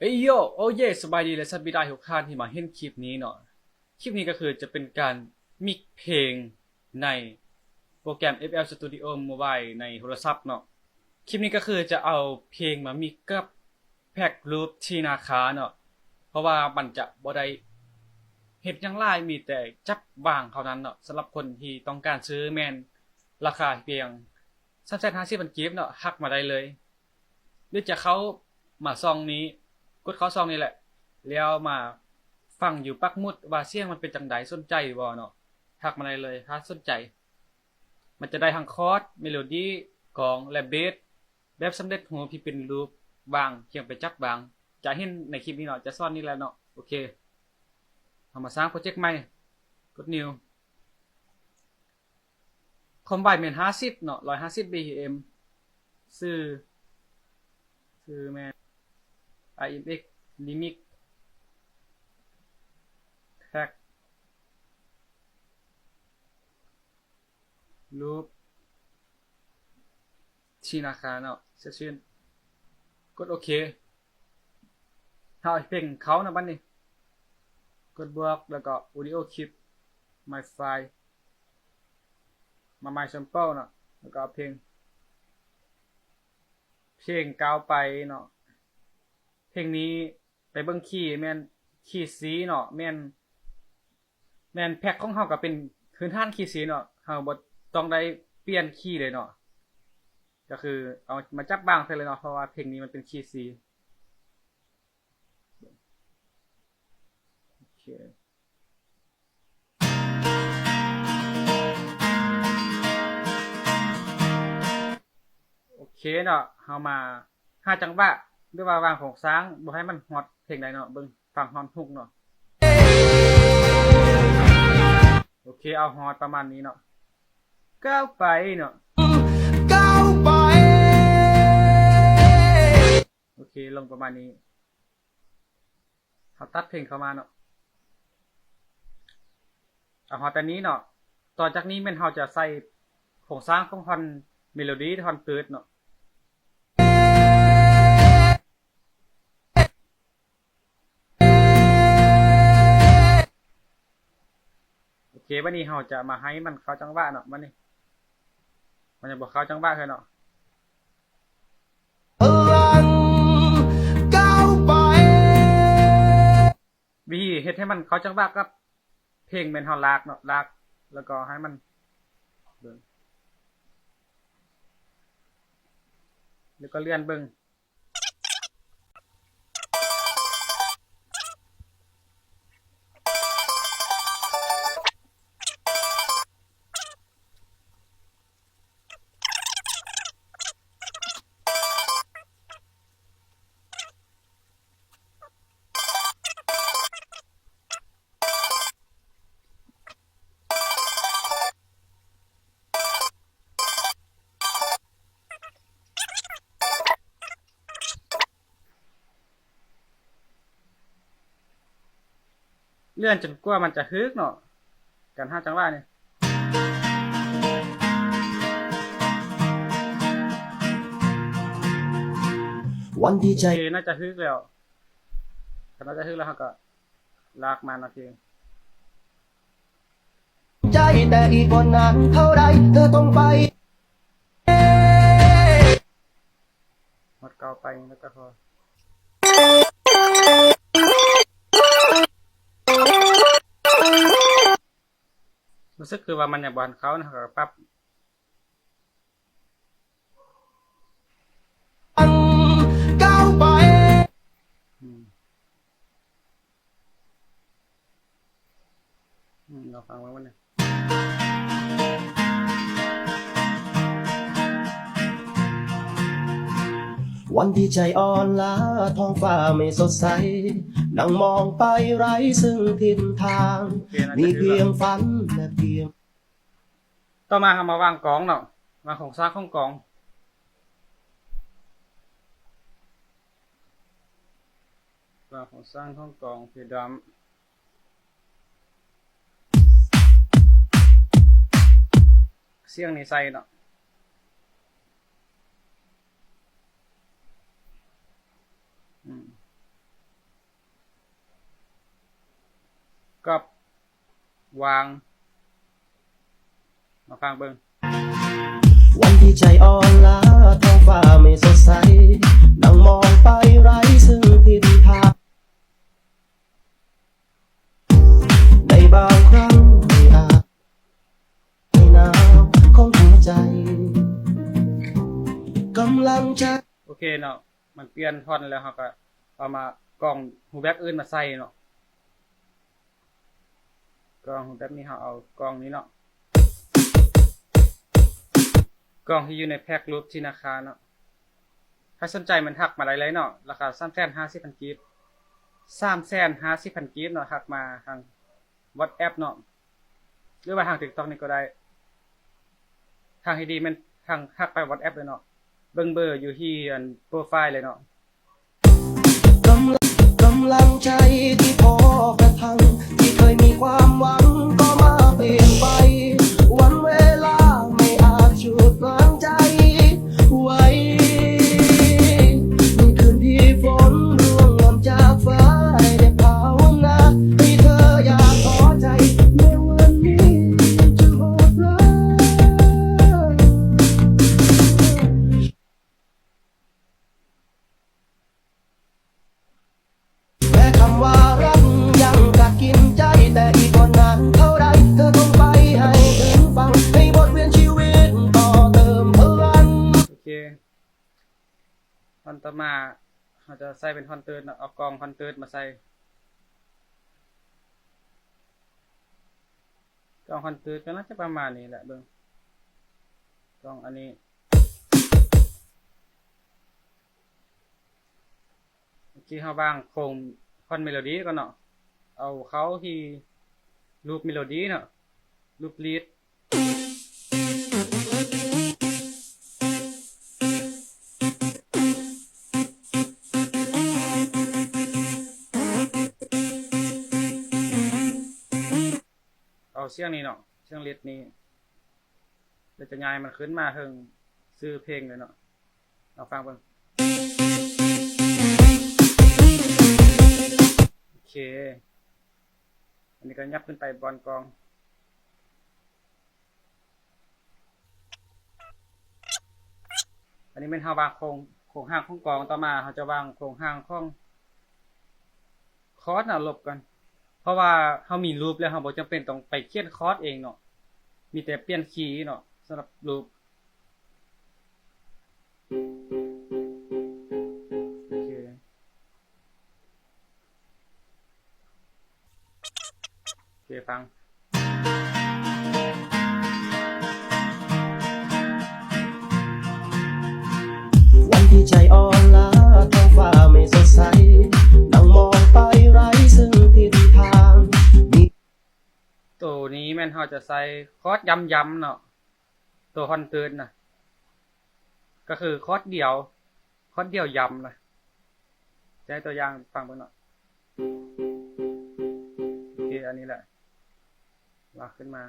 เอ้ยโยโอ้เย่สบายดีและสบายดีทุกท่านที่มาเห็นคลิปนี้เนาะคลิปนี้ก็คือจะเป็นการมิกเพลงในโปรแกรม FL Studio Mobile ในโทรศัพท์เนาะคลิปนี้ก็คือจะเอาเพลงมามิกกับแพ็กรูปที่นาคาเนาะเพราะว่ามันจะบ่ได้เฮ็ดหยังหลายมีแต่จับวางเท่านั้นเนาะสำหรับคนที่ต้องการซื้อแม่นราคาเพียง350บาทกิฟต์เนาะทักมาได้เลยหรือจะเข้ามาซองนี้ กดเข้าซองนี่แหละแล้วมาฟังอยู่ปักหมุดว่าเสียงมันเป็นจังไดสนใจบ่เนาะทักมาได้เลยถ้าสนใจมันจะได้ทั้งคอร์ดเมโลดี้กลองและเบสแบบสำเร็จรูปที่เป็นรูปบางเพียงไปจับบางจะเห็นในคลิปนี้เนาะจะสอนนี่แหละเนาะโอเคเอามาสร้างโปรเจกต์ใหม่กด new คอมไบแม่น50เนาะ150 BPM ชื่อแม่น IMX Limit Track รูปที่นาคาเนาะเสร็จสิ้นกดโอเคถ้าเพลงเขานะบัดนี้กดบวกแล้วก็ audio clip my file มา my sample เนาะแล้วก็เพลงกาวไปเนาะเพลงนี้ไปเบิ่งคีย์แม่นคีย์ C เนาะแม่นแพ็กของเฮาก็เป็นพื้นฐานคีย์ C เนาะเฮาบ่ต้องได้เปลี่ยนคีย์เลยเนาะก็คือเอามาจับบางไปเลยเนาะเพราะว่าเพลงนี้มันเป็นคีย์ C โอเคโอเคเนาะเฮามา5จังหวะหรือว่าวางโครงสร้างบ่ให้มันฮอตเพลงใดเนาะเบิ่งฟังฮอนฮุกเนาะโอเคเอาฮอตประมาณนี้เนาะก้าวไปเนาะก้าวไปโอเคลงประมาณนี้เขาตัดเพลงเข้ามาเนาะเอาฮอตอันนี้เนาะต่อจากนี้แม่นเฮาจะใส่โครงสร้างของท่อนเมโลดี้ท่อนเติร์ดเนาะโอเควันนี้เฮาจะมาให้มันเข้าจังหวะเนาะวันนี้มันจะบอกเข้าจังหวะเถอะเนาะวิธีเฮ็ดให้มันเข้าจังหวะกับเพลงแม่นเฮาลากเนาะลากแล้วก็ให้มันเบิ่งแล้วก็เลื่อนเบิ่งเลื่อนจนกว่ามันจะฮึกเนาะกัน5จังหวะนี่วันที่ใจโอเคน่าจะฮึกแล้วถ้าน่าจะฮึกแล้วเฮาก็ลากมานะเพลงใจแต่อีกคนนั้นเท่าไรเธอต้องไปหมดเก่าไปแล้วก็พอรู้สึกคือว่ามันอยากบอนเขานะครับปั๊บก้าวไปเราฟังไว้วันนี้วันที่ใจอ่อนล้าท้องฟ้าไม่สดใสนั่งมองไปไร้ซึ่งทิศทางมีเพียงฝันและเพียงต่อมาเอามาวางกองเนาะวางของสร้างของกองวางของสร้างของกองเพดานเสียงนี่ใส่เนาะ โ กับวางมาฟังเบิ่ง วันที่ใจอ่อนล้าท้องฟ้าไม่สดใสนั่งมองไปไร้ซึ่งทิศทางในบางครั้งไม่อาจให้หนาวของหัวใจกำลังใจ โอเคเนาะมันเปลี่ยนท่อนแล้วเราก็เอามากล่องหูแบ็กอื่นมาใส่เนาะกล่องหูแบ็กนี้เราเอากล่องนี้เนาะกล่องที่อยู่ในแพ็ครูปที่ราคาเนาะใครสนใจมันทักมาได้เลยเนาะราคา 350,000 กีบ 350,000 กีบเนาะทักมาทาง WhatsApp เนาะหรือว่าทาง TikTok นี่ก็ได้ทางให้ดีมันทางทักไป WhatsApp เลยเนาะเบิ่งเบอร์อยู่ที่โปรไฟล์เลยเนาะ กำลังใจที่พอกระทั่งที่เคยมีความหวังก็มาเปลี่ยนไปวันเวลาไม่อาจฉุดล้างใจไว้ในคืนที่ฝนร่วงหล่นจากฟ้าได้ภาวนาให้เธออย่าท้อใจแม้วันนี้จะโหดร้ายแม้คำว่ารักยังกัดกินใจแต่อีกวันนานเท่าไรเธอต้องไปให้ถึงฟังให้บทเรียนชีวิตต่อเติมพลัง โอเคท่อนต่อมาเราจะใส่เป็นท่อนเติร์ดเนาะเอากล่องท่อนเติร์ดมาใส่กล่องท่อนเติร์ดก็น่าจะประมาณนี้แหละเบิ่งกล่องอันนี้เมื่อกี้เราวางโครงท่อนเมโลดี้ก่อนเนาะเอาเขาที่รูปเมโลดี้เนาะรูปลีดเอาเสียงนี้เนาะเสียงลีดนี้เราจะย้ายมันขึ้นมาถึงซื้อเพลงเลยเนาะเอาฟังเบิ่งโอเคอันนี้ก็ยับขึ้นไปบนกองอันนี้เป็นเฮาวางโครงห้างของกองต่อมาเขาจะวางโครงห้างของคอร์สน่ะลบกันเพราะว่าเขามีรูปแล้วเขาบ่จำเป็นต้องไปเขียนคอร์สเองเนาะมีแต่เปลี่ยนคีย์เนาะสำหรับรูปโอเคโอเคฟังวันที่ใจอ่อนล้าท้องฟ้าไม่สดใสนั่งมองไปไร้ซึ่งทิศทางมี ตัวนี้แม่นเขาจะใส่คอร์สย้ำๆเนาะตัวคอนเติร์นนะก็คือคอร์สเดียวย้ำนะจะให้ตัวอย่างฟังเบิ่งเนาะโอเคอันนี้แหละลากขึ้นมา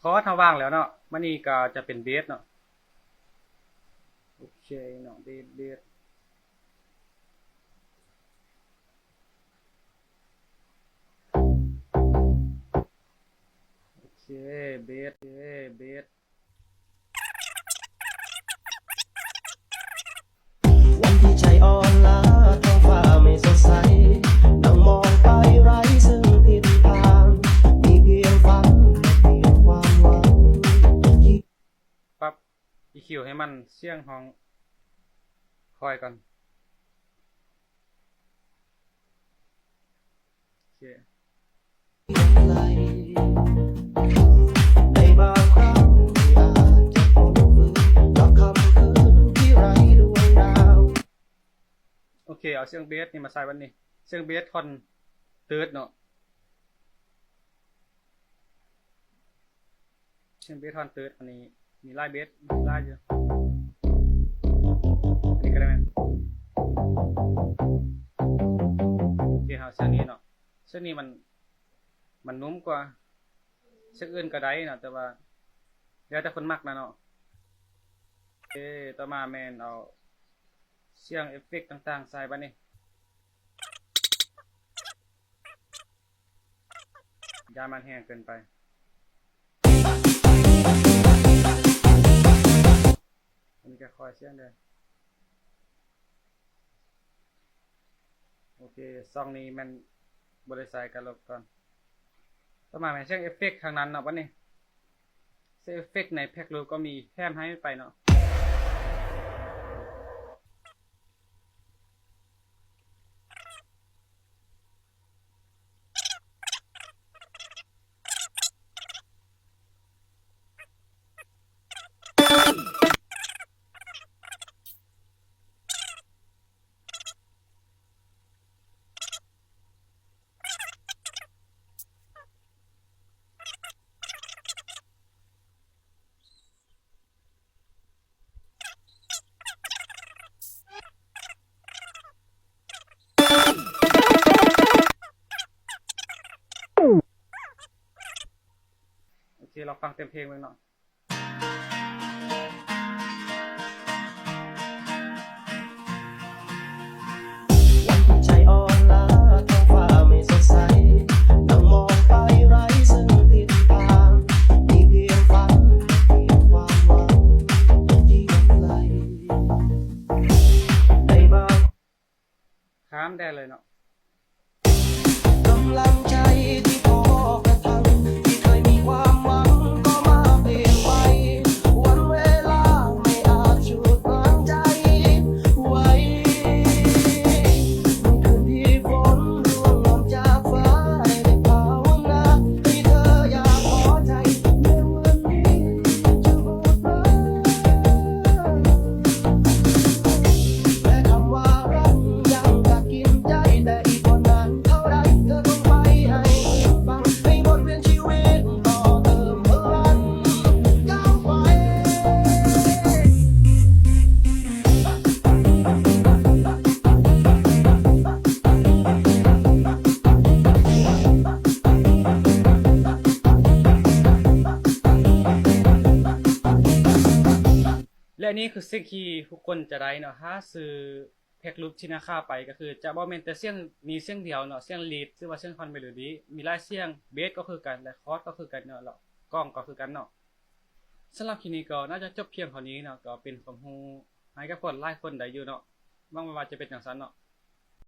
คอร์สเขาว่างแล้วเนาะมันนี่ก็จะเป็นเบสเนาะโอเคเนาะเบสโอเคเบสวันที่ใจอ่อนล้าท้องฟ้าไม่สดใสนั่งมองไปไร้ซึ่งทิศทางมีเพียงฝันและเพียงความหวังที่ ปรับ EQ ให้มันเสียงของคอยก่อนโอเค ไหลในบางครั้งที่อาจจะพบกับคำคืนที่ไร้ดวงดาว โอเคเอาเสียงเบสนี่มาใส่วันนี้เสียงเบสคอนเติร์ดเนาะเสียงเบสคอนเติร์ดอันนี้มีไล่เบสมีไล่เยอะอันนี้ก็ได้ไหมโอเคเอาเสียงนี้เนาะเสียงนี้มันนุ่มกว่าเสียงอื่นก็ได้เนาะแต่ว่าแล้วแต่คนมักนะเนาะ ต่อมาแม่นเอาเสียงเอฟเฟกต์ต่างๆใส่บัดนี้อย่ามันแห้งเกินไปอันนี้ก็ค่อยเสียงเด้อโอเคซองนี้มันบ่ได้ใส่กันลบก่อนต่อมาแม่นเสียงเอฟเฟกต์ข้างนั้นเนาะบัดนี้เสียงเอฟเฟกต์ในแพ็กรูปก็มีแถมให้ไปเนาะโอเคเราฟังเต็มเพลงเลยเนาะใจอ่อนล้าท้องฟ้าไม่สดใสนั่งมองไปไร้ซึ่งทิศทางมีเพียงฝันเพียงความหวังที่ยังไกลในบาง ข้ามได้เลยเนาะ กำลังใจที่พอกระทั่งที่เคยมีความหวังก็มาเปลี่ยนไปวันเวลาไม่อาจฉุดรั้งใจไว้เมื่อคืนที่ฝนร่วงหล่นจากฟ้าได้ภาวนาให้เธออย่าท้อใจในวันนี้จะโหดร้ายและคำว่ารักยังกัดกินใจแต่อีกวันนั้นเท่าไรเธอต้องไปให้ฟังให้บทเรียนชีวิตต่อเติมพลังก้าวไปและนี่คือสิ่งที่ทุกคนจะได้เนาะถ้าซื้อแพ็กรูปที่ราคาไปก็คือจะบ่แม่นแต่เสียงมีเสียงเดียวเนาะเสียงลีดหรือว่าเสียงคอนเมโลดี้มีหลายเสียงเบสก็คือกันและคอร์ดก็คือกันเนาะแล้วกลองก็คือกันเนาะสำหรับคลิปนี้ก็น่าจะจบเพียงเท่านี้เนาะก็เป็นความรู้ให้กับคนหลายคนได้อยู่เนาะหวังว่าจะเป็นจังซั่นเนาะ